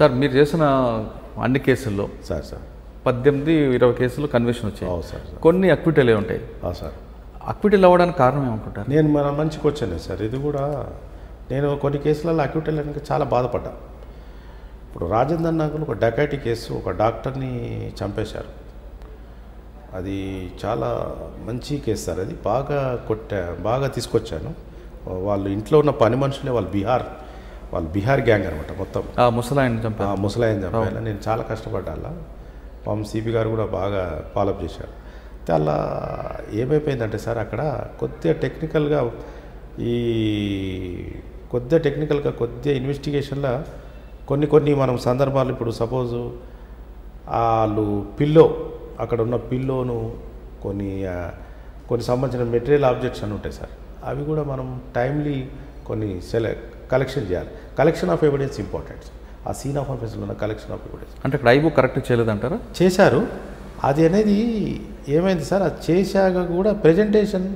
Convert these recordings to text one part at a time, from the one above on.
Sir మీరు చేసిన అన్ని కేసుల్లో సార్ 18-20 కేసులు కన్విక్షన్ వచ్చాయి. సార్ కొన్ని అక్విటలే ఉంటాయి. సార్ అక్విటల్ అవ్వడానికి కారణం ఏమనుకుంటారు? నేను మన మంచికి వచ్చాను సార్. ఇది కూడా నేను కొన్ని కేసులలో అక్విటల్ అని చాలా బాధపడ్డా. ఇప్పుడు రాజేందర్ నగర్లో ఒక డకాయిటీ కేసు, ఒక డాక్టర్ని చంపేశారు. అది చాలా మంచి కేసు సార్. అది బాగా తీసుకొచ్చాను. వాళ్ళు ఇంట్లో ఉన్న పని మనుషులే, వాళ్ళు బీహార్ గ్యాంగ్ అనమాట మొత్తం. ముసలాయన చంపాను. నేను చాలా కష్టపడ్డా. పాపం సిపి గారు కూడా బాగా ఫాలోఅప్ చేశారు. అలా ఏమైపోయిందంటే సార్, అక్కడ కొద్దిగా టెక్నికల్గా కొద్దిగా ఇన్వెస్టిగేషన్లో కొన్ని మనం సందర్భాలు, ఇప్పుడు సపోజు వాళ్ళు అక్కడ ఉన్న పిల్లోను కొన్ని సంబంధించిన మెటీరియల్ ఆబ్జెక్ట్స్ అని ఉంటాయి సార్. అవి కూడా మనం టైమ్లీ కొన్ని కలెక్షన్ చేయాలి. Collection of evidence important. ఆ సీన్ ఆఫ్ అఫెన్స్లో ఉన్న కలెక్షన్ ఆఫ్ ఎవిడెన్స్ అంటే ఇక్కడ ఐబుక్ కరెక్ట్ చేయలేదంటారా? చేశారు. అది అనేది ఏమైంది సార్, అది చేశాక కూడా ప్రజెంటేషన్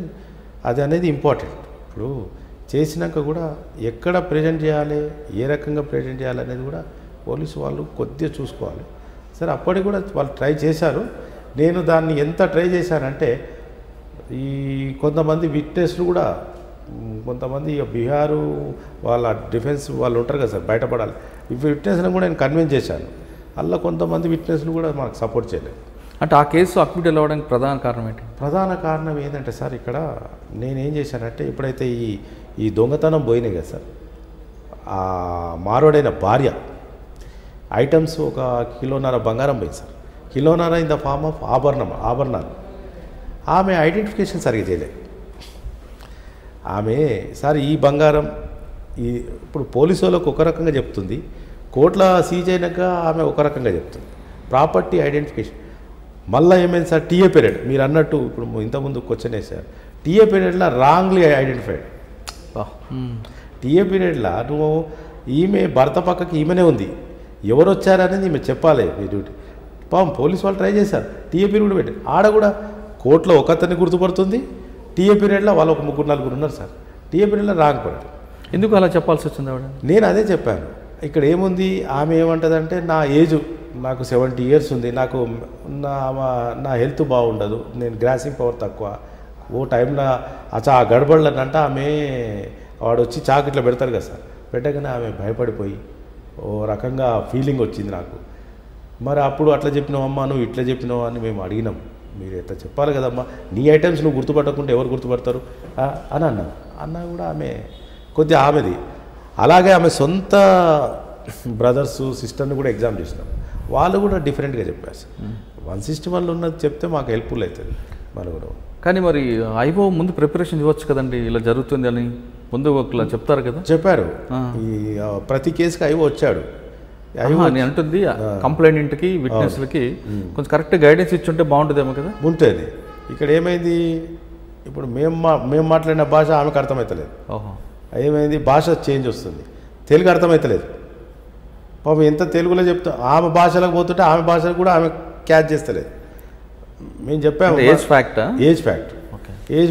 అది అనేది ఇంపార్టెంట్. ఇప్పుడు చేసినాక కూడా ఎక్కడ ప్రజెంట్ చేయాలి, ఏ రకంగా ప్రజెంట్ చేయాలి అనేది కూడా పోలీసు వాళ్ళు కొద్దిగా చూసుకోవాలి. సరే, అప్పటికి కూడా వాళ్ళు ట్రై చేశారు. నేను దాన్ని ఎంత ట్రై చేశానంటే, ఈ కొంతమంది విట్నెస్లు కూడా, కొంతమంది బీహారు వాళ్ళ డిఫెన్స్ వాళ్ళు ఉంటారు కదా సార్, బయటపడాలి. ఈ విట్నెస్ని కూడా నేను కన్విన్స్ చేశాను. అలా కొంతమంది విట్నెస్లు కూడా మనకు సపోర్ట్ చేయలేదు. అంటే ఆ కేసు అక్విటల్ అవ్వడానికి ప్రధాన కారణం ఏంటి? ప్రధాన కారణం ఏంటంటే సార్, ఇక్కడ నేనేం చేశానంటే, ఇప్పుడైతే ఈ దొంగతనం పోయినాయి కదా సార్, ఆ మారోడైన భార్య ఐటమ్స్ 1.5 కిలో బంగారం పోయింది sir. 1.5 kilo in the form of ఆభరణాలు. ఆమె ఐడెంటిఫికేషన్ సరిగ్గా చేయలేదు. ఆమె సార్ ఈ బంగారం ఇప్పుడు పోలీసు వాళ్ళకు ఒక రకంగా చెప్తుంది, కోట్ల సీజ్ అయినాక ఆమె ఒక రకంగా చెప్తుంది. ప్రాపర్టీ ఐడెంటిఫికేషన్ మళ్ళీ ఏమైంది సార్, టీఏ పీరియడ్ మీరు అన్నట్టు ఇప్పుడు ఇంతకుముందు క్వశ్చన్ వేసారు. టీఏ పీరియడ్లో రాంగ్లీ ఐడెంటిఫైడ్. టీఏ పీరియడ్లో నువ్వు ఈమె భర్త పక్కకి ఈమెనే ఉంది, ఎవరు వచ్చారనేది ఈమె చెప్పాలి. మీ డ్యూటీ. పాపం పోలీసు వాళ్ళు ట్రై చేశారు, టీఏ పీరియడ్ పెట్టి ఆడ కూడా కోర్టులో ఒకతన్ని గుర్తుపడుతుంది, టీఏ పీరియడ్లో వాళ్ళు ఒక 3-4 ఉన్నారు సార్. టీఏ పీరియడ్లో రాంగ్ పడారు. ఎందుకు అలా చెప్పాల్సి వచ్చింది ఆవిడ? నేను అదే చెప్పాను. ఇక్కడ ఏముంది, ఆమె ఏమంటుందంటే, నా ఏజ్ నాకు 70 ఇయర్స్ ఉంది, నాకు నా హెల్త్ బాగుండదు, నేను గ్రాసింగ్ పవర్ తక్కువ, ఓ టైంలో ఆ గడబడలనంట ఆమె వాడు వచ్చి చాకిట్లో పెడతారు కదా సార్, పెట్టగానే ఆమె భయపడిపోయి ఓ రకంగా ఫీలింగ్ వచ్చింది నాకు. మరి అప్పుడు అట్లా చెప్పినావమ్మా, నువ్వు ఇట్లా చెప్పినావా అని మేము అడిగినాం. మీరు ఎట్లా చెప్పాలి కదమ్మా, నీ ఐటమ్స్ నువ్వు గుర్తుపట్టకుంటే ఎవరు గుర్తుపడతారు అని అన్నా కూడా ఆమె కొద్దిగా ఆమెది. అలాగే ఆమె సొంత బ్రదర్స్ సిస్టర్ని కూడా ఎగ్జామ్ చేసినాం, వాళ్ళు కూడా డిఫరెంట్గా చెప్పారు సార్. 161 ఉన్నది చెప్తే మాకు హెల్ప్ఫుల్ అవుతుంది మనం కూడా. కానీ మరి ఐఓ ముందు ప్రిపరేషన్ ఇవ్వచ్చు కదండి, ఇలా జరుగుతుంది అని ముందు ఒకలా చెప్తారు కదా? చెప్పారు. ఈ ప్రతి కేసుకి ఐఓ వచ్చాడు. నేను అంటుంది కంప్లైంట్కి విట్నెస్లకి కొంచెం కరెక్ట్ గైడెన్స్ ఇచ్చుంటే బాగుంటుందేమో కదా? ఉంటుంది. ఇక్కడ ఏమైంది, ఇప్పుడు మేము మాట్లాడిన భాష ఆమెకు అర్థమవుతలేదు. ఏమైంది, భాష చేంజ్ వస్తుంది, తెలుగు అర్థమవుతలేదు. పాపం ఎంత తెలుగులో చెప్తా ఆమె భాషలకు పోతుంటే ఆమె భాషకు కూడా ఆమె క్యాచ్ చేస్తలేదు. మేము చెప్పాము ఏజ్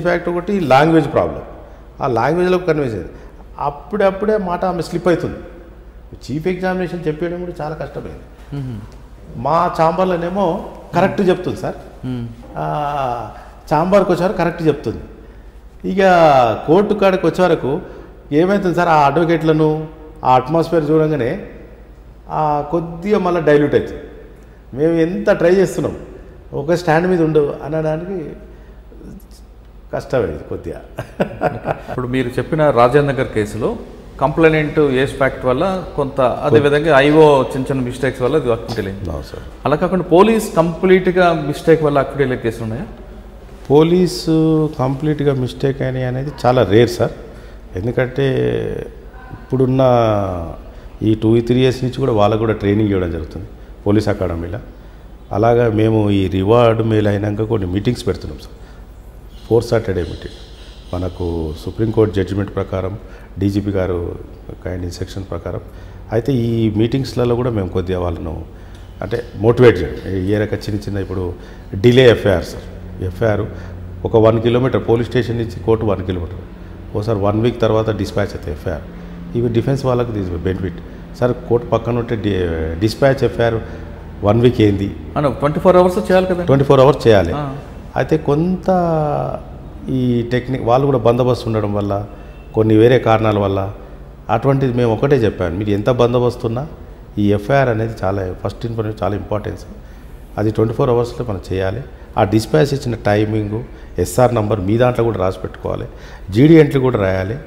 ఫ్యాక్ట్ ఒకటి, లాంగ్వేజ్ ప్రాబ్లం. ఆ లాంగ్వేజ్లో కన్విన్స్ అయ్యింది. అప్పుడే మాట ఆమె స్లిప్ అవుతుంది. చీఫ్ ఎగ్జామినేషన్ చెప్పేయడం కూడా చాలా కష్టమైంది. మా ఛాంబర్లోనేమో కరెక్ట్ చెప్తుంది సార్, ఛాంబర్కి వచ్చేవారు కరెక్ట్ చెప్తుంది. ఇక కోర్టు కాడికి వచ్చే వరకు ఏమవుతుంది సార్, ఆ అడ్వకేట్లను ఆ అట్మాస్ఫియర్ చూడంగానే కొద్దిగా మళ్ళీ డైల్యూట్ అవుతుంది. మేము ఎంత ట్రై చేస్తున్నాం ఒక స్టాండ్ మీద ఉండు అనడానికి కష్టమైంది కొద్దిగా. ఇప్పుడు మీరు చెప్పిన రాజేంద్ర నగర్ కేసులో కంప్లైంట్ ఏజ్ ఫ్యాక్ట్ వల్ల కొంత, అదేవిధంగా ఐఓ చిన్న మిస్టేక్స్ వల్ల అది అక్విటల్ అయింది సార్. అలా కాకుండా పోలీస్ కంప్లీట్గా మిస్టేక్ వల్ల అక్విటల్ కేసులు ఉన్నాయా? పోలీసు కంప్లీట్గా మిస్టేక్ అయినాయి అనేది చాలా రేర్ సార్. ఎందుకంటే ఇప్పుడున్న ఈ 2-3 ఇయర్స్ నుంచి కూడా వాళ్ళకు కూడా ట్రైనింగ్ ఇవ్వడం జరుగుతుంది పోలీస్ అకాడమీలో. అలాగా మేము ఈ రివార్డ్ మెయిల్ అయినాక కొన్ని మీటింగ్స్ పెడుతున్నాం సార్. 4th Saturday మీటింగ్ మనకు సుప్రీంకోర్టు జడ్జిమెంట్ ప్రకారం, డీజీపీ గారు కైండ్ ఇన్స్ట్రక్షన్ ప్రకారం. అయితే ఈ మీటింగ్స్లలో కూడా మేము కొద్దిగా వాళ్ళను అంటే మోటివేట్ చేయడం. ఏ రకంగా చిన్న ఇప్పుడు డిలే ఎఫ్ఐఆర్ సార్, ఎఫ్ఐఆర్ ఒక 1 కిలోమీటర్ పోలీస్ స్టేషన్ నుంచి కోర్టు 1 కిలోమీటర్, ఓసారి 1 వీక్ తర్వాత డిస్పాచ్ అవుతాయి ఎఫ్ఐఆర్. ఇవి డిఫెన్స్ వాళ్ళకి దీని బెనిఫిట్. సార్ కోర్టు పక్కన ఉంటే డిస్పాచ్ ఎఫ్ఐఆర్ 1 వీక్ ఏంది, 24 అవర్స్ చేయాలి కదా, 24 అవర్స్ చేయాలి. అయితే కొంత ఈ టెక్నిక్ వాళ్ళు కూడా బందోబస్తు ఉండడం వల్ల కొన్ని వేరే కారణాల వల్ల అటువంటిది మేము ఒకటే చెప్పాను, మీరు ఎంత బందోబస్తు ఉన్నా ఈ ఎఫ్ఐఆర్ అనేది చాలా ఫస్ట్ ఇన్ఫర్మేషన్ చాలా ఇంపార్టెన్స్, అది 24 అవర్స్లో మనం చేయాలి. ఆ డిస్పాచ్ ఇచ్చిన టైమింగు ఎస్ఆర్ నంబర్ మీ దాంట్లో కూడా రాసి పెట్టుకోవాలి, జీడీ ఎంట్రీ కూడా రాయాలి.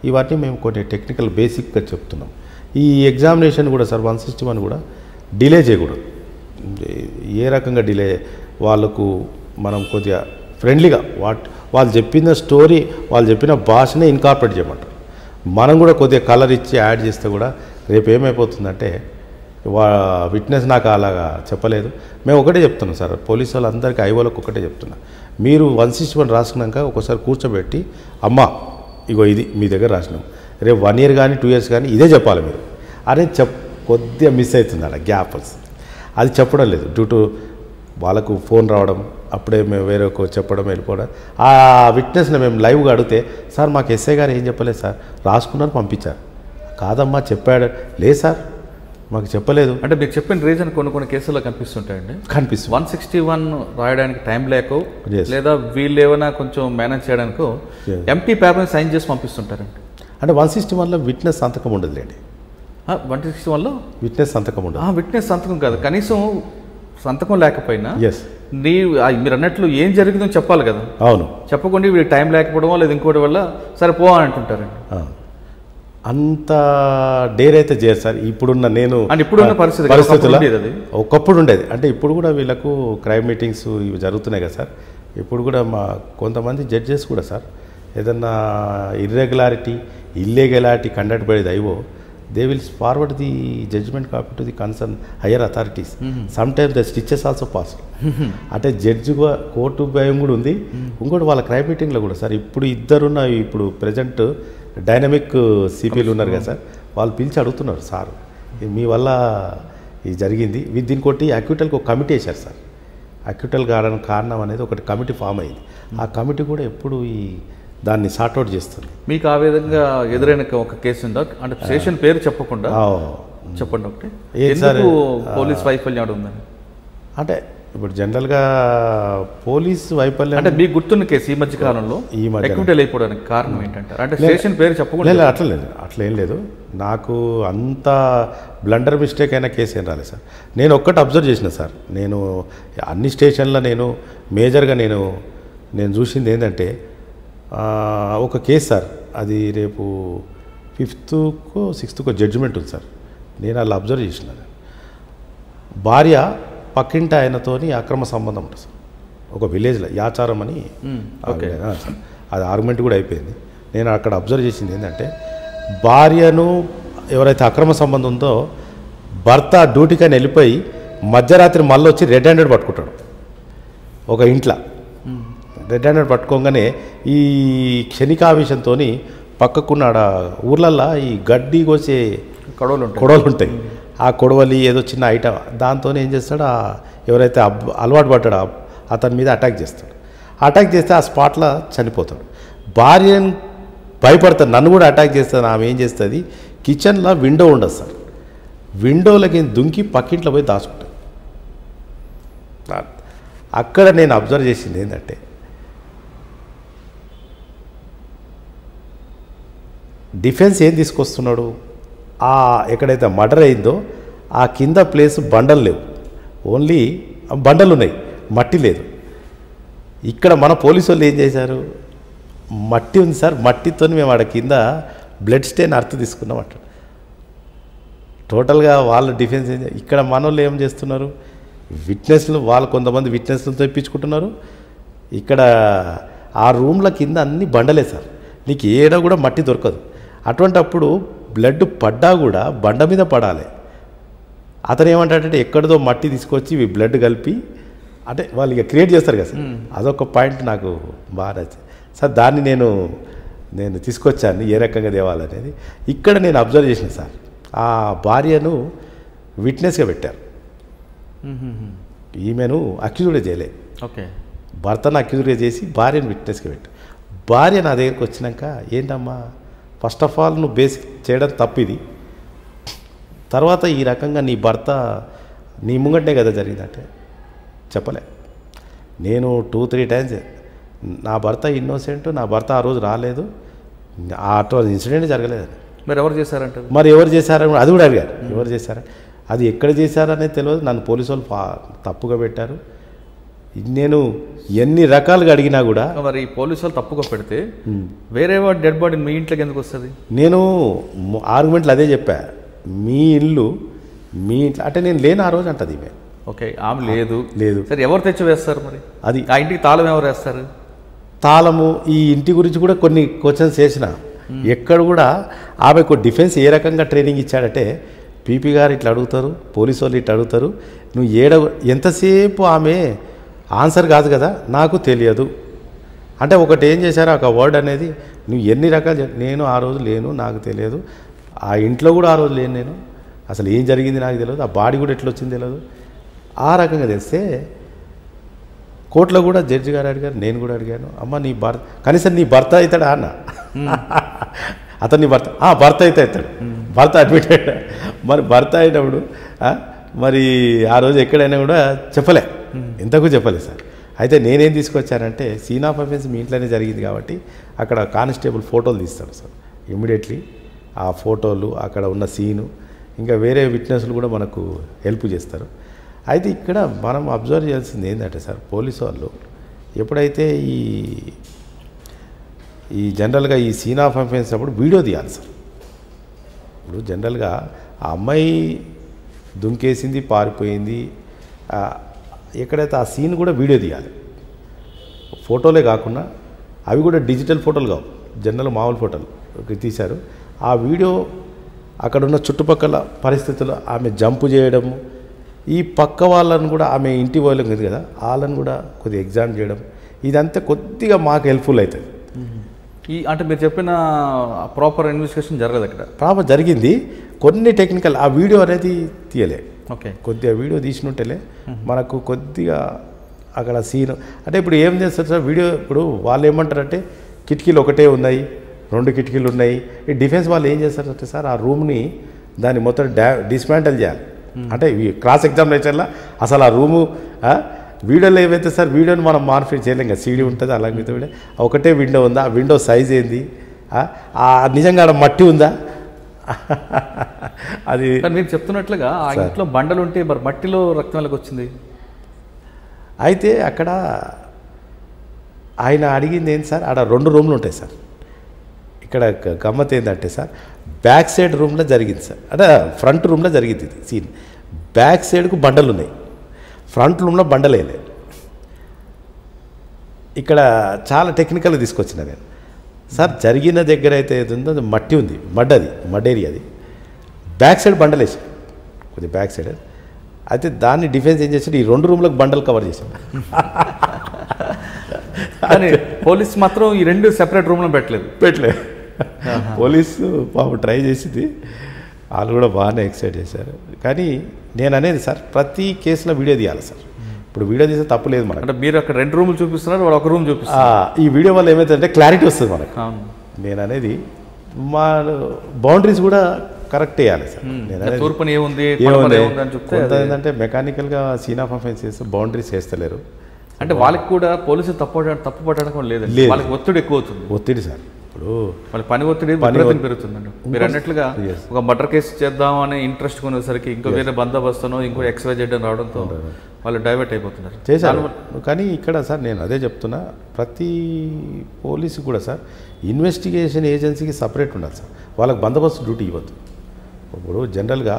ఇవన్నీ మేము కొన్ని టెక్నికల్ బేసిక్గా చెప్తున్నాం. ఈ ఎగ్జామినేషన్ కూడా సార్ 161 కూడా డిలే చేయకూడదు. ఏ రకంగా డిలే, వాళ్ళకు మనం కొద్దిగా ఫ్రెండ్లీగా వాళ్ళు చెప్పిన స్టోరీ, వాళ్ళు చెప్పిన భాషనే ఇన్కార్పొరేట్ చేయమంటారు. మనం కూడా కొద్దిగా కలర్ ఇచ్చి యాడ్ చేస్తే కూడా రేపు ఏమైపోతుందంటే విట్నెస్ నాకు అలాగా చెప్పలేదు. మేము ఒకటే చెప్తున్నాం సార్, పోలీసు వాళ్ళందరికీ ఐఓలకు ఒకటే చెప్తున్నా, మీరు 161 రాసుకున్నాక ఒకసారి కూర్చోబెట్టి అమ్మా ఇగో ఇది మీ దగ్గర రాసినాం, రేపు 1 ఇయర్ కానీ 2 ఇయర్స్ కానీ ఇదే చెప్పాలి మీరు అని కొద్దిగా మిస్ అవుతుంది అలా గ్యాప్ అది చెప్పడం లేదు. డ్యూ టు వాళ్ళకు ఫోన్ రావడం, అప్పుడే మేము వేరే చెప్పడం వెళ్ళిపోవడం. ఆ విట్నెస్ని మేము లైవ్గా అడిగితే సార్ మాకు ఎస్ఐ గారు ఏం చెప్పలేదు సార్, రాసుకున్నారు పంపించారు. కాదమ్మా చెప్పాడు, లేదు సార్ మాకు చెప్పలేదు. అంటే మీకు చెప్పిన రీజన్ కొన్ని కేసుల్లో కనిపిస్తుంటాయండి, కనిపిస్తుంది. 161 రాయడానికి టైం లేకో లేదా వీళ్ళు ఏమైనా కొంచెం మేనేజ్ చేయడానికో ఎంటీ పేపర్ని సైన్ చేసి పంపిస్తుంటారండి. అంటే 161లో విట్నెస్ సంతకం ఉండదులేండి. 161లో విట్నెస్ సంతకం ఉండదు. విట్నెస్ సంతకం కాదు, కనీసం సంతకం లేకపోయినా ఎస్ మీరు అన్నట్లు ఏం జరిగిందో చెప్పాలి కదా. అవును, చెప్పకుండా వీడికి టైం లేకపోవడం లేదా ఇంకోటి వల్ల సరే పో అని అంటుంటారండి. అంత డేర్ అయితే చేయరు సార్. ఇప్పుడున్న నేను ఇప్పుడున్న పరిస్థితుల్లో ఒకప్పుడు ఉండేది. అంటే ఇప్పుడు కూడా వీళ్ళకు క్రైమ్ మీటింగ్స్ ఇవి జరుగుతున్నాయి కదా సార్. ఇప్పుడు కూడా కొంతమంది జడ్జెస్ కూడా సార్ ఏదన్నా illegality conduct by the IO, they will forward the judgment copy to the concern higher authorities. Some times the stitches also pass. అంటే జడ్జి కోర్టు భయం కూడా ఉంది. ఇంకోటి వాళ్ళ క్రైమ్ మీటింగ్లో కూడా సార్ ఇప్పుడు ఇప్పుడు ప్రజెంట్ డైనమిక్ సిపిలు ఉన్నారు కదా సార్, వాళ్ళు పిలిచి అడుగుతున్నారు సార్ మీ వల్ల ఇది జరిగింది, దీనికి ఒకటి అక్యూటల్కి ఒక కమిటీ వేశారు సార్. అక్యూటల్ కారణం అనేది ఒకటి కమిటీ ఫామ్ అయింది. ఆ కమిటీ కూడా ఎప్పుడు దాన్ని సార్ట్అవుట్ చేస్తుంది. మీకు ఆ విధంగా ఎదురైన ఒక కేసు ఉందా? అంటే స్టేషన్ పేరు చెప్పకుండా చెప్పండి ఒకటి, ఎందుకు పోలీస్ వైఫల్యం ఉందని? అంటే ఇప్పుడు జనరల్గా పోలీస్ వైఫల్యం అంటే మీకు గుర్తున్న కేసు ఈ మధ్య కాలంలో అక్యూటల్ అయిపోవడానికి కారణం ఏంటంటే అంటే స్టేషన్ పేరు చెప్పకుండా? అట్లా ఏం లేదు. నాకు అంత బ్లండర్ మిస్టేక్ అయిన కేసు ఏం రాలేదు సార్. నేను ఒక్కటి అబ్జర్వ్ చేసిన సార్, నేను అన్ని స్టేషన్లో మేజర్గా నేను చూసింది ఏంటంటే ఒక కేసు సార్, అది రేపు 5th-కో 6th-కో జడ్జిమెంట్ ఉంది సార్. నేను అలా అబ్జర్వ్ చేసినాను, భార్య పక్కింటి ఆయనతోని అక్రమ సంబంధం ఉంటుంది సార్. ఒక విలేజ్లో యాచారం అని అది ఆర్గ్యుమెంట్ కూడా అయిపోయింది. నేను అక్కడ అబ్జర్వ్ చేసింది ఏంటంటే భార్యను ఎవరైతే అక్రమ సంబంధం ఉందో భర్త డ్యూటీకని వెళ్ళిపోయి మధ్యరాత్రి మళ్ళీ వచ్చి రెడ్ హ్యాండెడ్ పట్టుకుంటాడు ఒక ఇంట్లో. రెడ్ హ్యాండెడ్ పట్టుకోగానే ఈ క్షణికావేశంతో పక్కకున్న ఊర్లల్లో ఈ గడ్డి కోసే కొడవలు ఉంటాయి, ఆ కొడవలి ఏదో చిన్న ఐటమ్ దాంతో ఏం చేస్తాడు, ఎవరైతే అలవాటు పడ్డాడో అతని మీద అటాక్ చేస్తాడు. అటాక్ చేస్తే ఆ స్పాట్లో చనిపోతాడు. భార్యను భయపడతాడు, నన్ను కూడా అటాక్ చేస్తాను. ఆమె ఏం చేస్తుంది, కిచెన్లో విండో ఉండదు సార్, విండోలకి దుంకి పక్కింట్లో పోయి దాచుకుంటాడు. అక్కడ నేను అబ్జర్వ్ చేసింది ఏంటంటే డిఫెన్స్ ఏం తీసుకొస్తున్నాడు, ఎక్కడైతే మర్డర్ అయిందో ఆ కింద ప్లేస్ బండలు లేవు, ఓన్లీ బండలు ఉన్నాయి, మట్టి లేదు. ఇక్కడ మన పోలీసు వాళ్ళు ఏం చేశారు, మట్టి ఉంది సార్, మట్టితో మేము ఆడ కింద బ్లడ్ స్టెయిన్ అర్త్ తీసుకున్నాం అంట. టోటల్గా వాళ్ళ డిఫెన్స్ ఇక్కడ మన వాళ్ళు ఏం చేస్తున్నారు, విట్నెస్లు వాళ్ళు కొంతమంది విట్నెస్లు తెప్పించుకుంటున్నారు. ఇక్కడ ఆ రూమ్ల కింద అన్ని బండలే సార్, నీకు ఏడా కూడా మట్టి దొరకదు. అటువంటప్పుడు బ్లడ్ పడ్డా కూడా బండ మీద పడాలి. అతను ఏమంటాడంటే ఎక్కడిదో మట్టి తీసుకొచ్చి ఇవి బ్లడ్ కలిపి అంటే వాళ్ళు ఇక క్రియేట్ చేస్తారు కదా సార్. అదొక పాయింట్ నాకు బాగా నచ్చింది సార్. దాన్ని నేను తీసుకొచ్చాను ఏ రకంగా తేవాలనేది. ఇక్కడ నేను అబ్జర్వ్ చేసిన సార్, ఆ భార్యను విట్నెస్గా పెట్టారు, ఈమెను అక్యూజ్డ్గా చేయలేదు. ఓకే, భర్తను అక్యూజ్డ్గా చేసి భార్యను విట్నెస్గా పెట్టారు. భార్య నా దగ్గరికి వచ్చినాక ఏంటమ్మా, ఫస్ట్ ఆఫ్ ఆల్ నువ్వు బేసిక్ చేయడం తప్పిది, తర్వాత ఈ రకంగా నీ భర్త నీ ముంగట్నే కదా జరిగిందంటే చెప్పలే. నేను 2-3 టైమ్స్ నా భర్త ఇన్నోసెంట్, నా భర్త ఆ రోజు రాలేదు, అటువంటి ఇన్సిడెంట్ జరగలేదు. మరి ఎవరు చేశారంట? మరి ఎవరు చేశారని అది కూడా అడిగారు. ఎవరు చేశారని, అది ఎక్కడ చేశారనేది తెలియదు. నన్ను పోలీసు వాళ్ళు తప్పుగా పెట్టారు. నేను ఎన్ని రకాలుగా అడిగినా కూడా. మరి పోలీసు వాళ్ళు తప్పుగా పెడితే వేరే డెడ్ బాడీ మీ ఇంట్లోకి ఎందుకు వస్తుంది? నేను ఆర్గ్యుమెంట్లు అదే చెప్పా, మీ ఇల్లు మీ ఇంట్లో అంటే నేను లేను ఆ రోజు అంటది ఈమె. ఓకే, ఆమె లేదు లేదు సరే, ఎవరు తెచ్చి వేస్తారు మరి? అది ఆ ఇంటికి తాళం ఎవరు వేస్తారు? తాళము ఈ ఇంటి గురించి కూడా కొన్ని క్వశ్చన్స్ చేసిన. ఎక్కడ కూడా ఆమెకు డిఫెన్స్ ఏ రకంగా ట్రైనింగ్ ఇచ్చాడంటే, పీపీ గారు ఇట్లా అడుగుతారు, పోలీసు వాళ్ళు ఇట్లా అడుగుతారు, నువ్వు ఎంతసేపు ఆమె ఆన్సర్ కాదు కదా నాకు తెలియదు అంటే ఒకటి ఏం చేశారో ఒక వర్డ్ అనేది నువ్వు ఎన్ని రకాలు నేను ఆ రోజు లేను, నాకు తెలియదు, ఆ ఇంట్లో కూడా ఆ రోజు లేను, నేను అసలు ఏం జరిగింది నాకు తెలియదు, ఆ బాడీ కూడా ఎట్లా వచ్చింది తెలియదు. ఆ రకంగా తెలిస్తే కోర్టులో కూడా జడ్జి గారు అడిగారు, నేను కూడా అడిగాను, అమ్మ నీ భర్త కనీసం నీ భర్త అవుతాడా అన్న. అతను నీ భర్త అయితే అవుతాడు, భర్త అడ్మిట్ అయ్యాడు. మరి భర్త అయినప్పుడు మరి ఆ రోజు ఎక్కడైనా కూడా చెప్పలే, ఇంతకు చెప్పలేదు సార్. అయితే నేనేం తీసుకొచ్చానంటే సీన్ ఆఫ్ అఫెన్స్ మీ ఇంట్లోనే జరిగింది కాబట్టి అక్కడ కానిస్టేబుల్ ఫోటోలు తీస్తాడు సార్ ఇమ్మీడియట్లీ. ఆ ఫోటోలు అక్కడ ఉన్న సీను ఇంకా వేరే విట్నెస్లు కూడా మనకు హెల్ప్ చేస్తారు. అయితే ఇక్కడ మనం అబ్జర్వ్ చేయాల్సింది ఏంటంటే సార్, పోలీసు వాళ్ళు ఎప్పుడైతే ఈ జనరల్గా ఈ సీన్ ఆఫ్ అఫెన్స్ అప్పుడు వీడియో తీయాలి సార్. ఇప్పుడు జనరల్గా ఆ అమ్మాయి దుంకేసింది, పారిపోయింది, ఎక్కడైతే ఆ సీన్ కూడా వీడియో తీయాలి. ఫోటోలే కాకుండా అవి కూడా డిజిటల్ ఫోటోలు కావు, జనరల్ మామూలు ఫోటోలు తీశారు. ఆ వీడియో అక్కడ ఉన్న చుట్టుపక్కల పరిస్థితులు, ఆమె జంపు చేయడము, ఈ పక్క వాళ్ళని కూడా ఆమె ఇంటి వాళ్ళకి ఉంది కదా వాళ్ళని కూడా కొద్దిగా ఎగ్జామ్ చేయడం, ఇదంతా కొద్దిగా మాకు హెల్ప్ఫుల్ అవుతుంది. అంటే మీరు చెప్పిన ప్రాపర్ ఇన్వెస్టిగేషన్ జరగదు అక్కడ? ప్రాపర్ జరిగింది, కొన్ని టెక్నికల్ ఆ వీడియో అనేది తీయలే. ఓకే, కొద్దిగా వీడియో తీసినట్టేలే మనకు కొద్దిగా అక్కడ సీన్ అంటే ఇప్పుడు ఏం చేస్తారు సార్ వీడియో. ఇప్పుడు వాళ్ళు ఏమంటారంటే కిటికీలు ఒకటే ఉన్నాయి, 2 కిటికీలు ఉన్నాయి. ఈ డిఫెన్స్ వాళ్ళు ఏం చేస్తారంటే సార్ ఆ రూమ్ని దాన్ని మొత్తం డిస్మాంటల్ చేయాలి. అంటే క్రాస్ ఎగ్జామినేషన్లో అసలు ఆ రూము వీడియోలో ఏవైతే సార్ వీడియోని మనం మాడిఫై చేయలేం కదా, సీడీ ఉంటుంది అలాగే వీడియో ఒకటే విండో ఉందా, ఆ విండో సైజ్ ఏంది, నిజంగా ఆడ మట్టి ఉందా, అది మీరు చెప్తున్నట్లుగా ఆ ఇంట్లో బండలు ఉంటే మరి మట్టిలో రక్తం వెళ్ళకి వచ్చింది. అయితే అక్కడ ఆయన అడిగింది ఏంటి సార్, ఆడ 2 రూమ్లు ఉంటాయి సార్. ఇక్కడ గమ్మత్ ఏంటంటే సార్ బ్యాక్ సైడ్ రూమ్లో జరిగింది సార్, అంటే ఫ్రంట్ రూమ్లో జరిగింది ఇది సీన్. బ్యాక్ సైడ్కు బండలు ఉన్నాయి, ఫ్రంట్ రూమ్లో బండలేలే. ఇక్కడ చాలా టెక్నికల్గా తీసుకొచ్చిన నేను సార్. జరిగిన దగ్గర అయితే ఏదో అది మట్టి ఉంది, మడ్ ఏరియా, అది బ్యాక్ సైడ్ బండలేసి కొద్దిగా బ్యాక్ సైడ్. అయితే దాన్ని డిఫెన్స్ ఏం చేసాడు, ఈ 2 రూమ్లకు బండలు కవర్ చేశాడు. కానీ పోలీస్ మాత్రం ఈ 2 సెపరేట్ రూమ్లో పెట్టలేదు. పోలీసు పాపం ట్రై చేసింది, వాళ్ళు కూడా బాగానే ఎక్సైట్ చేశారు. కానీ నేను అనేది సార్ ప్రతి కేసులో వీడియో తీయాలి సార్. ఇప్పుడు వీడియో తీస్తే తప్పు లేదు మనకు. అంటే మీరు అక్కడ 2 రూములు చూపిస్తున్నారు, వాళ్ళు 1 రూమ్ చూపిస్తారు. ఈ వీడియో వల్ల ఏమైతుందంటే క్లారిటీ వస్తుంది మనకు. నేను అనేది మా బౌండరీస్ కూడా కరెక్ట్ వేయాలి సార్. నేను తూర్పుని ఏముంది ఏంటంటే మెకానికల్గా సీన్ ఆఫ్ అఫెన్స్ చేస్తే బౌండరీస్ వేస్తలేరు. అంటే వాళ్ళకి కూడా పోలీసులు తప్పు పట్టడం లేదు, వాళ్ళకి ఒత్తిడి ఎక్కువ అవుతుంది. ఒత్తిడి సార్, ఇప్పుడు వాళ్ళ పని ఒత్తిడి పెరుగుతుందండి. మీరు అన్నట్లుగా ఒక మర్డర్ కేసు చేద్దామని ఇంట్రెస్ట్ కొనేసరికి ఇంకో వేరే బందోబస్తును ఇంకో XYZ అని రావడంతో వాళ్ళు డైవర్ట్ అయిపోతున్నారు. చేశారు. కానీ ఇక్కడ సార్ నేను అదే చెప్తున్నా, ప్రతి పోలీసు కూడా సార్ ఇన్వెస్టిగేషన్ ఏజెన్సీకి సపరేట్ ఉండాలి సార్. వాళ్ళకి బందోబస్తు డ్యూటీ ఇవ్వద్దు. ఇప్పుడు జనరల్గా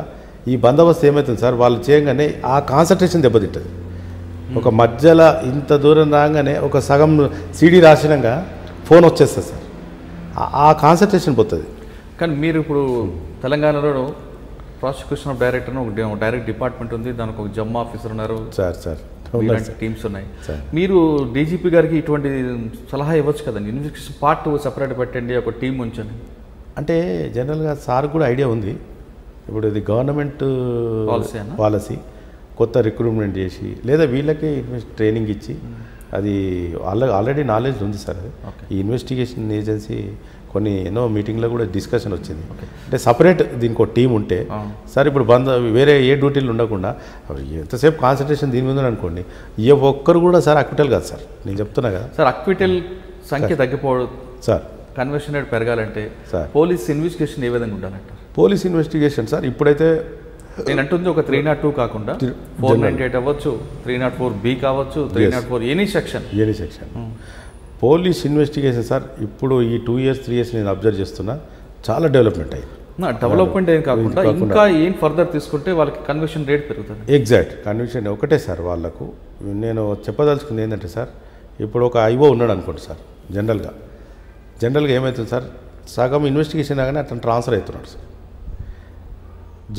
ఈ బందోబస్తు ఏమవుతుంది సార్, వాళ్ళు చేయగానే ఆ కాన్సన్ట్రేషన్ దెబ్బతింటుంది. ఒక మధ్యలో ఇంత దూరం రాగానే ఒక సగం సీడీ రాసినాక ఫోన్ వచ్చేస్తుంది సార్, ఆ కాన్సన్ట్రేషన్ పోతుంది. కానీ మీరు ఇప్పుడు తెలంగాణలో ప్రాసిక్యూషన్ డైరెక్టర్ ఒక డైరెక్ట్ డిపార్ట్మెంట్ ఉంది, దానికి ఒక జమ్ ఆఫీసర్ ఉన్నారు సార్ టీమ్స్ ఉన్నాయి. మీరు డీజీపీ గారికి ఇటువంటి సలహా ఇవ్వచ్చు కదండి, ఇన్వెస్టిగేషన్ పార్ట్ సపరేట్ పెట్టండి, ఒక టీం ఉంచండి. అంటే జనరల్గా సార్ కూడా ఐడియా ఉంది. ఇప్పుడు ఇది గవర్నమెంట్ పాలసీ, కొత్త రిక్రూట్మెంట్ చేసి లేదా వీళ్ళకి ట్రైనింగ్ ఇచ్చి అది ఆల్రెడీ నాలెడ్జ్ ఉంది సార్ అది. ఈ ఇన్వెస్టిగేషన్ ఏజెన్సీ కొన్ని ఎన్నో మీటింగ్లో కూడా డిస్కషన్ వచ్చింది. అంటే సపరేట్ దీనికి ఒక టీం ఉంటే సార్ ఇప్పుడు వేరే ఏ డ్యూటీలు ఉండకుండా ఎంతసేపు కాన్సన్ట్రేషన్ దీని మీద అనుకోండి, ఏ ఒక్కరు కూడా సార్ అక్విటల్ కాదు సార్. నేను చెప్తున్నా కదా సార్, అక్విటల్ సంఖ్య తగ్గిపోవడం సార్, కన్వర్షన్ రేట్ పెరగాలంటే సార్ పోలీస్ ఇన్వెస్టిగేషన్ ఏ విధంగా ఉండాలంటారు? పోలీస్ ఇన్వెస్టిగేషన్ సార్ ఇప్పుడైతే నేను అంటుంది ఒక 302 కాకుండా 498 అవ్వచ్చు, 304B కావచ్చు, 304 any section police investigation sir ఇప్పుడు ఈ 2 years 3 years నేను అబ్జర్వ్ చేస్తున్నా చాలా డెవలప్మెంట్ అయ్యింది. డెవలప్మెంట్ ఏం కాకుండా ఇంకా ఏం ఫర్దర్ తీసుకుంటే వాళ్ళకి కన్వర్షన్ రేట్ పెరుగుతుంది. ఎగ్జాక్ట్ కన్వర్షన్ ఒకటే సార్. వాళ్ళకు నేను చెప్పదలుచుకుంది ఏంటంటే సార్, ఇప్పుడు ఒక ఐఓ ఉన్నాడు అనుకోండి సార్, జనరల్గా ఏమవుతుంది సార్, సగం ఇన్వెస్టిగేషన్ కానీ అతను ట్రాన్స్ఫర్ అవుతున్నాడు సార్.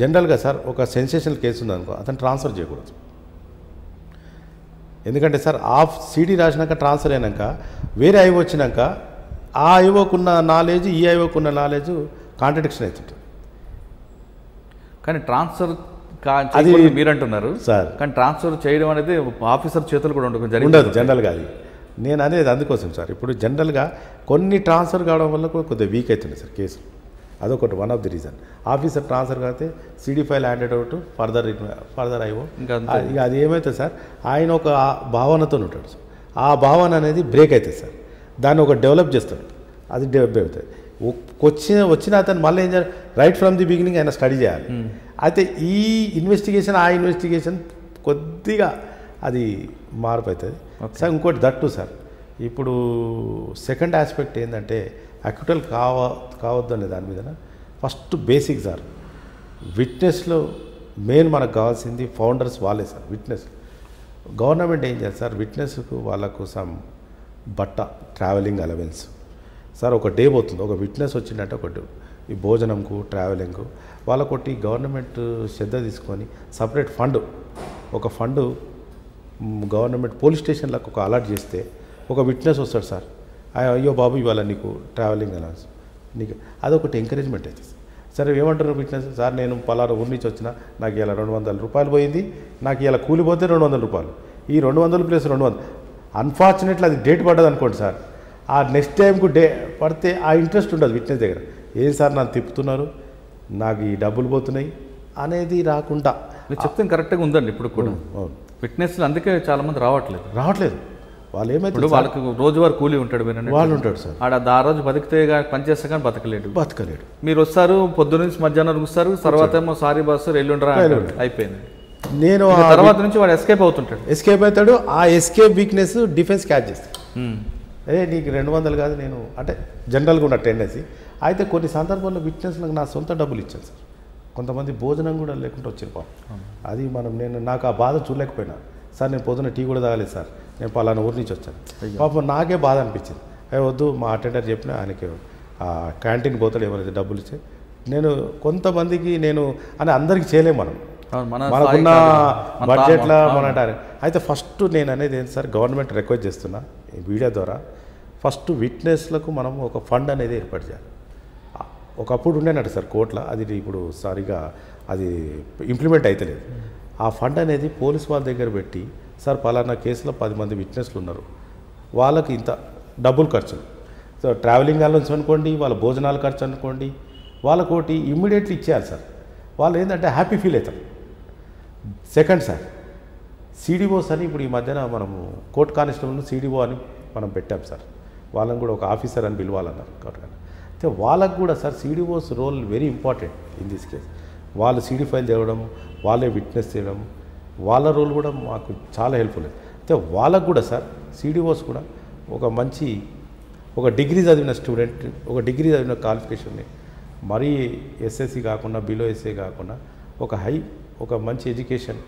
జనరల్గా సార్ ఒక సెన్సేషనల్ కేసు ఉందనుకో అతను ట్రాన్స్ఫర్ చేయకూడదు. ఎందుకంటే సార్ సీడీ రాసినాక ట్రాన్స్ఫర్ అయినాక వేరే ఐఓ వచ్చినాక ఆ ఐఓకున్న నాలెడ్జ్ ఈ ఐఓకున్న నాలెడ్జ్ కాంట్రడిక్షన్ అవుతుంటుంది. కానీ ట్రాన్స్ఫర్ అది మీరు అంటున్నారు సార్, కానీ ట్రాన్స్ఫర్ చేయడం అనేది ఆఫీసర్ చేతులు కూడా ఉండదు జనరల్గా. అది నేను అనేది అందుకోసం సార్. ఇప్పుడు జనరల్గా కొన్ని ట్రాన్స్ఫర్ కావడం వల్ల కూడా కొద్దిగా వీక్ అవుతుంది సార్ కేసు. అదొకటి one of the reason. Officer transfer కాకపోతే CD file handed out further IO. ఇక అది ఏమవుతుంది సార్, ఆయన ఒక భావనతో ఉంటాడు సార్. ఆ భావన అనేది బ్రేక్ అవుతుంది సార్. దాన్ని ఒక డెవలప్ చేస్తాడు, అది డెవలప్ అవుతుంది. వచ్చిన అతను మళ్ళీ ఏం చేయాలి, రైట్ ఫ్రమ్ ది బిగినింగ్ ఆయన స్టడీ చేయాలి. అయితే ఈ ఇన్వెస్టిగేషన్ కొద్దిగా అది మార్పు అవుతుంది సార్. ఇంకోటి దట్టు సార్, ఇప్పుడు సెకండ్ ఆస్పెక్ట్ ఏంటంటే అక్విటల్ కావద్దు అనే దాని మీద ఫస్ట్ బేసిక్ సార్, విట్నెస్లో మెయిన్ మనకు కావాల్సింది ఫౌండర్స్ వాళ్ళే సార్. విట్నెస్ గవర్నమెంట్ ఏం చేయాలి సార్, విట్నెస్కు వాళ్ళకు సమ్ బట్ట ట్రావెలింగ్ అలవెన్స్ సార్. ఒక డే పోతుంది, ఒక విట్నెస్ వచ్చిందంటే ఒకటి ఈ భోజనంకు ట్రావెలింగ్కు వాళ్ళకొట్టి గవర్నమెంట్ శ్రద్ధ తీసుకొని సపరేట్ ఒక ఫండ్ గవర్నమెంట్ పోలీస్ స్టేషన్లకు ఒక అలాట్ చేస్తే ఒక విట్నెస్ వస్తాడు సార్, అయ్యో బాబు ఇవాళ నీకు ట్రావెలింగ్ అలవెన్స్ నీకు అదొకటి ఎంకరేజ్మెంట్ అవుతుంది. సరే ఏమంటారు విట్నెస్, సార్ నేను పలానా ఊరి నుంచి వచ్చిన, నాకు ఇలా 200 రూపాయలు పోయింది, నాకు ఇలా కూలిపోతే 200 రూపాయలు, ఈ 200 ప్లస్ 200 అన్ఫార్చునేట్లీ అది డేట్ పడ్డది అనుకోండి సార్. ఆ నెక్స్ట్ టైంకు పడితే ఆ ఇంట్రెస్ట్ ఉండదు విట్నెస్ దగ్గర. ఏం సార్ నన్ను తిప్పుతున్నారు, నాకు ఈ డబ్బులు పోతున్నాయి అనేది రాకుండా. మీరు చెప్తే కరెక్ట్గా ఉందండి. ఇప్పుడు కూడా విట్నెస్లు అందుకే చాలామంది రావట్లేదు. వాళ్ళు ఏమైతే వాళ్ళకి రోజువారు కూలీ ఉంటాడు, వాళ్ళు ఉంటాడు సార్. ఆ రోజు బతికితే పనిచేస్తే కానీ బతకలేడు. మీరు వస్తారు పొద్దు నుంచి మధ్యాహ్నం వస్తారు, తర్వాత ఏమో సారీ బాస్ ఎల్లుండరా అయిపోయింది. నేను తర్వాత నుంచి వాడు ఎస్కేప్ అవుతాడు. ఆ ఎస్కేప్ వీక్నెస్ డిఫెన్స్ క్యాచ్ చేస్తాడు. నీకు 200 కాదు నేను అంటే జనరల్గా ఉన్న టెండెన్సీ. అయితే కొన్ని సందర్భాల్లో విట్నెస్లకు నా సొంత డబ్బులు ఇచ్చాను సార్. కొంతమంది భోజనం కూడా లేకుండా వచ్చారు పాపం. అది నాకు ఆ బాధ చూడలేకపోయినా సార్, నేను పొద్దున టీ కూడా తాగలేదు సార్, నేను పలానా ఊరి నుంచి వచ్చాను. పాపం నాకే బాధ అనిపించింది. వద్దు మా అటెండర్ చెప్పిన ఆయనకి ఆ క్యాంటీన్ పోతాడు ఏమైనా డబ్బులు ఇచ్చే. నేను కొంతమందికి అని అందరికీ చేయలేము మనకున్న బడ్జెట్లో అయితే ఫస్ట్ నేను అనేది ఏంటి సార్, గవర్నమెంట్ రిక్వెస్ట్ చేస్తున్నా ఈ వీడియో ద్వారా, ఫస్ట్ విట్నెస్లకు మనం ఒక ఫండ్ అనేది ఏర్పాటు చేయాలి. ఒకప్పుడు ఉండేనట్టు సార్ కోర్టులో, అది ఇప్పుడు సరిగా అది ఇంప్లిమెంట్ అవుతలేదు. ఆ ఫండ్ అనేది పోలీస్ వాళ్ళ దగ్గర పెట్టి, సార్ పలానా కేసులో 10 మంది విట్నెస్లు ఉన్నారు, వాళ్ళకి ఇంత డబ్బులు ఖర్చులు, సో ట్రావెలింగ్ అలవెన్స్ అనుకోండి, వాళ్ళ భోజనాల ఖర్చు అనుకోండి, వాళ్ళకోటి ఇమ్మీడియట్లీ ఇచ్చేయాలి సార్. వాళ్ళు ఏంటంటే హ్యాపీ ఫీల్ అవుతారు. సెకండ్ సార్, సిడిఓస్ అని ఇప్పుడు ఈ మధ్యన మనము కోర్ట్ కానిస్టేబుల్ సిడిఓ అని మనం పెట్టాం సార్. వాళ్ళని కూడా ఒక ఆఫీసర్ అని పిలవాలన్నారు కాబట్టి. అయితే వాళ్ళకు కూడా sir CDOs role very important in this case. వాళ్ళు సిడి ఫైల్ చేయడం, వాళ్ళే విట్నెస్ చేయడం, వాళ్ళ రోల్ కూడా మాకు చాలా హెల్ప్ఫుల్. అయితే వాళ్ళకు కూడా సార్ సిడిఓస్ కూడా ఒక డిగ్రీ చదివిన స్టూడెంట్, ఒక డిగ్రీ చదివిన క్వాలిఫికేషన్ని, మరీ ఎస్ఎస్సి కాకుండా బిలో ఎస్ఏ కాకుండా ఒక మంచి ఎడ్యుకేషన్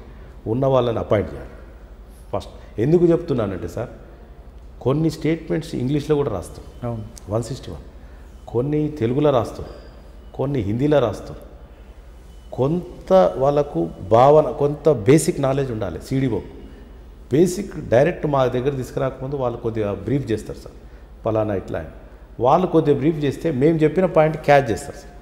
ఉన్న వాళ్ళని అపాయింట్ చేయాలి ఫస్ట్. ఎందుకు చెప్తున్నానంటే సార్, కొన్ని స్టేట్మెంట్స్ ఇంగ్లీష్లో కూడా రాస్తారు 161, కొన్ని తెలుగులో రాస్తారు, కొన్ని హిందీలో రాస్తారు. కొంత వాళ్ళకు భావన, కొంత బేసిక్ నాలెడ్జ్ ఉండాలి. సిడిఓ బేసిక్ డైరెక్ట్ మా దగ్గర తీసుకురాకముందు వాళ్ళు కొద్దిగా బ్రీఫ్ చేస్తారు సార్, పలానా ఇట్లా అని. వాళ్ళు కొద్దిగా బ్రీఫ్ చేస్తే మేము చెప్పిన పాయింట్ క్యాచ్ చేస్తారు సార్.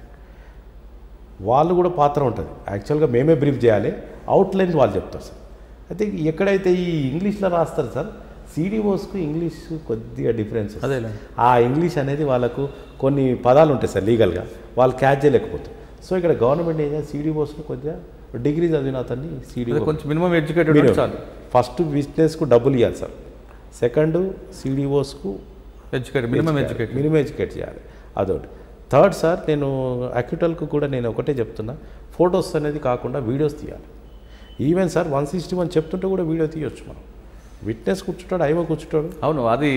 వాళ్ళు కూడా పాత్ర ఉంటుంది. యాక్చువల్గా మేమే బ్రీఫ్ చేయాలి, అవుట్లైన్ వాళ్ళు చెప్తారు సార్. అయితే ఎక్కడైతే ఈ ఇంగ్లీష్లో రాస్తారు సార్, సిడిఓస్కు ఇంగ్లీష్ కొద్దిగా డిఫరెన్స్. అదేలే. ఆ ఇంగ్లీష్ అనేది వాళ్ళకు కొన్ని పదాలు ఉంటాయి సార్ లీగల్గా, వాళ్ళు క్యాచ్ చేయలేకపోతారు. సో ఇక్కడ గవర్నమెంట్ ఏం చేయాలి, సిడిఓస్కు కొద్దిగా డిగ్రీ చదివిన అతన్ని సిడిఓ కొంచెం మినిమం ఎడ్యుకేటెడ్ చాలు. ఫస్ట్ బిజినెస్కు డబ్బులు ఇవ్వాలి సార్, సెకండ్ సిడిఓస్కు మినిమం ఎడ్యుకేట్ చేయాలి, అదొకటి. థర్డ్ సార్, నేను అక్యూటల్కు కూడా నేను ఒకటే చెప్తున్నా, ఫొటోస్ అనేది కాకుండా వీడియోస్ తీయాలి. ఈవెన్ సార్ 161 చెప్తుంటే కూడా వీడియో తీయొచ్చు. మనం విట్నెస్ కూర్చుంటాడు, ఐవో కూర్చుంటాడు. అవును, అది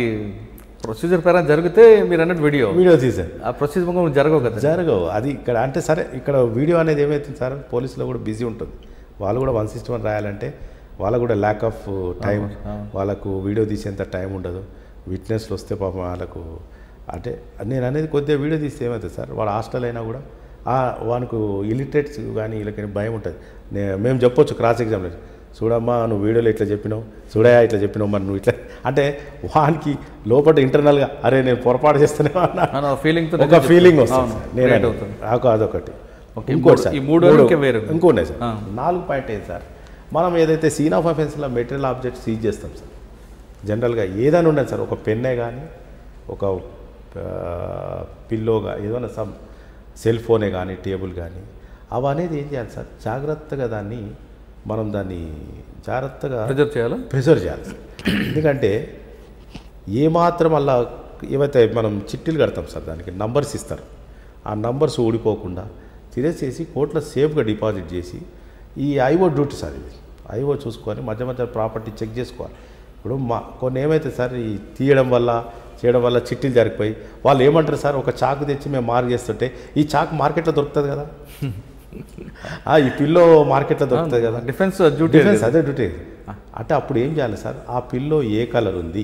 ప్రొసీజర్ ప్రకారం జరిగితే మీరు అన్నట్టు వీడియో తీసారు. ఆ ప్రొసీజర్ జరగవు కదా, జరగవు. అది ఇక్కడ అంటే సరే, ఇక్కడ వీడియో అనేది ఏమవుతుంది సార్, పోలీసులో కూడా బిజీ ఉంటుంది. వాళ్ళు కూడా 161 రాయాలంటే వాళ్ళకు కూడా ల్యాక్ ఆఫ్ టైం, వాళ్ళకు వీడియో తీసేంత టైం ఉండదు. విట్నెస్లు వస్తే పాపం వాళ్ళకు, అంటే నేను అనేది కొద్దిగా వీడియో తీస్తే ఏమవుతుంది సార్, వాడు హాస్టల్ అయినా కూడా వానికి ఇలిటరేట్స్ కానీ వీళ్ళకి భయం ఉంటుంది. మేము చెప్పొచ్చు క్రాస్ ఎగ్జామినేషన్, చూడమ్మా నువ్వు వీడియోలో ఇట్లా చెప్పినావు, చూడయా ఇట్లా చెప్పినావు, మరి నువ్వు ఇట్లా అంటే వానికి లోపల ఇంటర్నల్గా అరే నేను పొరపాటు చేస్తున్నావు అన్న ఒక ఫీలింగ్ వస్తుంది. నేను అదొకటి. ఇంకోటి సార్, ఇంకోటి సార్ 4 పాయింట్ ఏంటి సార్, మనం ఏదైతే సీన్ ఆఫ్ అఫెన్స్లో మెటీరియల్ ఆబ్జెక్ట్ సీజ్ చేస్తాం సార్, జనరల్గా ఏదైనా ఉండదు సార్, ఒక పెన్నే కానీ, ఒక పిల్లోగా ఏదైనా సమ్ సెల్ ఫోనే కానీ, టేబుల్ కానీ, అవి అనేది ఏం చేయాలి సార్, జాగ్రత్తగా దాన్ని జాగ్రత్తగా ప్రిజర్వ్ చేయాలి. ఎందుకంటే ఏమాత్రం అలా ఏవైతే మనం చిట్టీలు కడతాం సార్, దానికి నంబర్స్ ఇస్తారు, ఆ నంబర్స్ ఊడిపోకుండా తినేసేసి కోర్టులో సేఫ్గా డిపాజిట్ చేసి, ఈ ఐఓ డ్యూటీ సార్, ఇది ఐఓ చూసుకొని మధ్య మధ్య ప్రాపర్టీ చెక్ చేసుకోవాలి. ఇప్పుడు కొన్ని ఏమైతే సార్, ఈ చేయడం వల్ల చిట్టీలు జరిగిపోయి వాళ్ళు ఏమంటారు సార్, ఒక చాకు తెచ్చి మేము మార్క్ చేస్తుంటే ఈ చాకు మార్కెట్లో దొరుకుతుంది కదా, ఈ పిల్లో మార్కెట్లో దొరుకుతుంది కదా, డిఫెన్స్ అదే డ్యూటీ. అంటే అప్పుడు ఏం చేయాలి సార్, ఆ పిల్లో ఏ కలర్ ఉంది,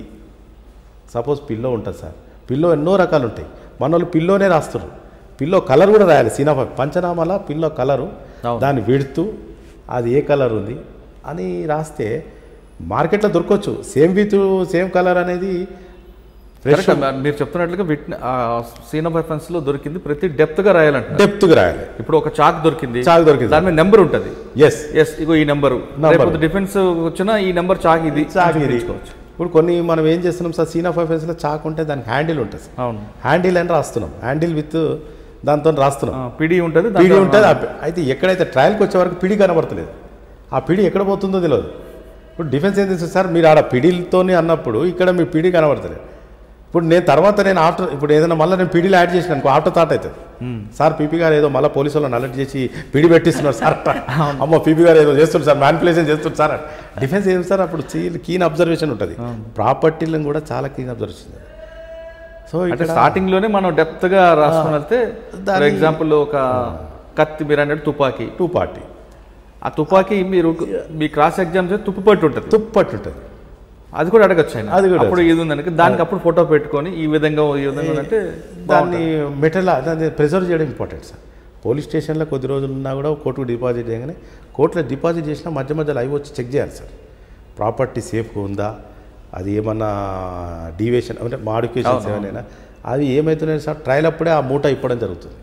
సపోజ్ పిల్లో ఉంటుంది సార్, పిల్లో ఎన్నో రకాలు ఉంటాయి, మన వాళ్ళు పిల్లోనే రాస్తారు, పిల్లో కలర్ కూడా రాయాలి. సినిమా పంచనామాల పిల్లో కలరు, దాన్ని విడుతూ అది ఏ కలర్ ఉంది అని రాస్తే మార్కెట్లో దొరకవచ్చు. సేమ్ కలర్ అనేది మీరు చెప్తున్నట్లుగా సీన్ ఆఫ్ అఫెన్స్ లో దొరికింది ప్రతి డెప్త్గా రాయాలంటే రాయాలి. ఇప్పుడు ఒక చాక్ దొరికింది, దాని మీద నెంబర్ ఉంటుంది, ఇగో ఈ నెంబరు, డిఫెన్స్ వచ్చినా ఈ నెంబర్ చాక్ ఇది. ఇప్పుడు కొన్ని మనం ఏం చేస్తున్నాం సార్, సీన్ ఆఫ్ అఫెన్స్లో చాక్ ఉంటే దానికి హ్యాండిల్ ఉంటుంది. అవును, హ్యాండిల్ అని రాస్తున్నాం, హ్యాండిల్ విత్ దాంతో రాస్తున్నాం, పిడి ఉంటుంది. అయితే ఎక్కడైతే ట్రయల్కి వచ్చే వరకు పిడి కనబడతలేదు, ఆ పిడి ఎక్కడ పోతుందో తెలియదు. ఇప్పుడు డిఫెన్స్ ఏం చేస్తుంది సార్, మీరు ఆడ పిడిలతోనే అన్నప్పుడు ఇక్కడ మీ పిడి కనబడతలేదు. ఇప్పుడు నేను ఆఫ్టర్ ఇప్పుడు ఏదైనా మళ్ళీ నేను పీడీలో యాడ్ చేసిన అనుకో, ఆఫ్టర్ థాట్ అవుతుంది, సార్ పీపీ గారు ఏదో మళ్ళీ పోలీసు వాళ్ళని అలర్ట్ చేసి పీడీ పెట్టిస్తున్నారు సార్, అమ్మ పీపీ గారు ఏదో చేస్తున్నారు సార్, మ్యానిపులేషన్ చేస్తున్నారు సార్. డిఫెన్స్ ఏం సార్, అప్పుడు కీన్ అబ్జర్వేషన్ ఉంటుంది, ప్రాపర్టీలను కూడా చాలా కీన్ అబ్జర్వేషన్. సో అంటే స్టార్టింగ్లోనే మనం డెప్త్గా రాసుకుని వెళ్తే, ఫర్ ఎగ్జాంపుల్ ఒక కత్తి, మీరు అన్నట్టు తుపాకీ, ఆ తుపాకీ మీరు మీ క్రాస్ ఎగ్జామ్ చేస్తే తుప్పుపట్టు ఉంటుంది, అది కూడా అడగచ్చు ఆయన, అది కూడా అప్పుడు ఇది ఉందని దానికి అప్పుడు ఫోటో పెట్టుకొని ఈ విధంగా అంటే దాన్ని దాన్ని ప్రిజర్వ్ చేయడం ఇంపార్టెంట్ సార్. పోలీస్ స్టేషన్లో కొద్ది రోజులు ఉన్నా కూడా కోర్టుకు డిపాజిట్ చేయగానే, కోర్టులో డిపాజిట్ చేసినా మధ్య మధ్యలో అవి వచ్చి చెక్ చేయాలి సార్, ప్రాపర్టీ సేఫ్గా ఉందా, అది ఏమన్నా డీవియేషన్ అంటే మాడిఫికేషన్స్ ఏమైనా అవి ఏమవుతున్నాయి సార్, ట్రయల్ అప్పుడే ఆ మూట ఇప్పడం జరుగుతుంది.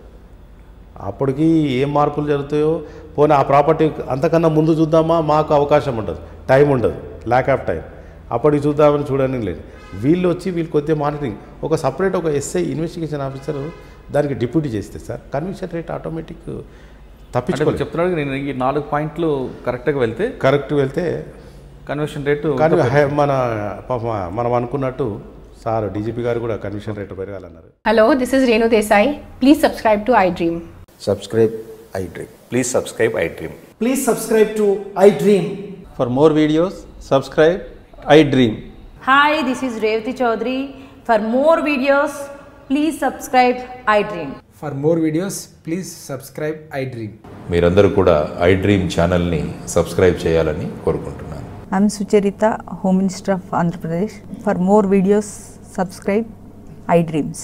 అప్పటికి ఏం మార్పులు జరుగుతాయో, పోనీ ఆ ప్రాపర్టీ అంతకన్నా ముందు చూద్దామా, మాకు అవకాశం ఉండదు, టైం ఉండదు, ల్యాక్ ఆఫ్ టైం, అప్పటికి చూద్దామని చూడడానికి లేదు. వీళ్ళు కొద్దిగా మానిటరింగ్, ఒక సపరేట్ ఒక ఎస్ఐ ఇన్వెస్టిగేషన్ ఆఫీసర్ దానికి డిప్యూటీ చేస్తే సార్ కన్విక్షన్ రేట్ ఆటోమేటిక్ తప్పించుకోవాలి. చెప్తున్నాడు నేను ఈ 4 పాయింట్లు కరెక్ట్గా వెళ్తే కన్విక్షన్ రేటు మనం అనుకున్నట్టు సార్ డీజీపీ గారు కూడా కన్విక్షన్ రేటు పెరగాలన్నారు. Hello, this is Renu Desai. Please subscribe to iDream. Subscribe iDream. Please subscribe iDream. Please subscribe to iDream. For more videos, subscribe iDream. Hi, this is Revati Chaudhary. For more videos, please subscribe iDream. For more videos, please subscribe iDream. మీరందరూ కూడా iDream ఛానల్ని subscribe చేయాలని కోరుకుంటున్నాను. I'm Sucharita, Home Minister of Andhra Pradesh. For more videos, subscribe iDreams.